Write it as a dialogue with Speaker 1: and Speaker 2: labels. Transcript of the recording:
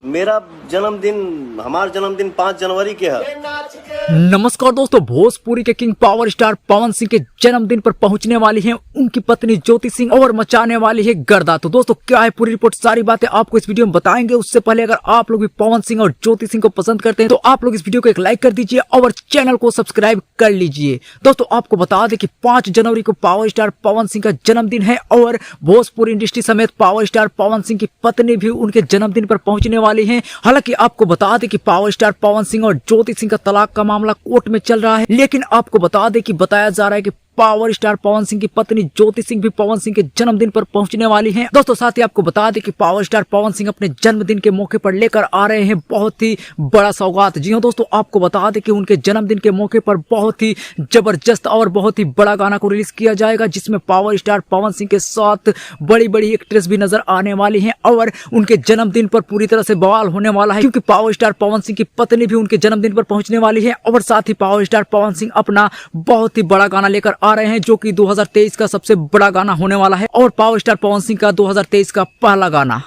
Speaker 1: मेरा जन्मदिन हमारा जन्मदिन 5 जनवरी के है।
Speaker 2: नमस्कार दोस्तों, भोजपुरी के king power star Pawan Singh के जन्मदिन पर पहुंचने वाली हैं उनकी पत्नी ज्योति सिंह और मचाने वाली है गर्दा। तो दोस्तों क्या है पूरी रिपोर्ट, सारी बातें आपको इस वीडियो में बताएंगे। उससे पहले अगर आप लोग भी पवन सिंह और ज्योति सिंह को पसंद करते हैं तो आप लोग इस वीडियो को एक लाइक कर दीजिए और चैनल को सब्सक्राइब कर लीजिए। दोस्तों आपको बता दें कि 5 जनवरी को पावर स्टार पवन सिंह का जन्मदिन है और भोजपुरी इंडस्ट्री समेत पावर स्टार पवन सिंह की पत्नी भी उनके जन्मदिन पर पहुंचने वाली है। हालांकि आपको बता दें कि पावर स्टार पवन सिंह और ज्योति सिंह का तलाक का मामला कोर्ट में चल रहा है, लेकिन आपको बता दें कि बताया जा रहा है कि पावर स्टार पवन सिंह की पत्नी ज्योति सिंह भी पवन सिंह के जन्मदिन पर पहुंचने वाली हैं। दोस्तों साथ ही आपको बता दें कि पावर स्टार पवन सिंह अपने जन्मदिन के मौके पर लेकर आ रहे हैं बहुत ही बड़ा सौगात। जी हां दोस्तों, आपको बता दें कि उनके जन्मदिन के मौके पर बहुत ही जबरदस्त और बहुत ही बड़ा गाना को रिलीज किया जाएगा, जिसमें पावर स्टार पवन सिंह के साथ बड़ी बड़ी एक्ट्रेस भी नजर आने वाली है और उनके जन्मदिन पर पूरी तरह से बवाल होने वाला है, क्योंकि पावर स्टार पवन सिंह की पत्नी भी उनके जन्मदिन पर पहुंचने वाली है और साथ ही पावर स्टार पवन सिंह अपना बहुत ही बड़ा गाना लेकर आ रहे हैं, जो कि 2023 का सबसे बड़ा गाना होने वाला है और पावर स्टार पवन सिंह का 2023 का पहला गाना।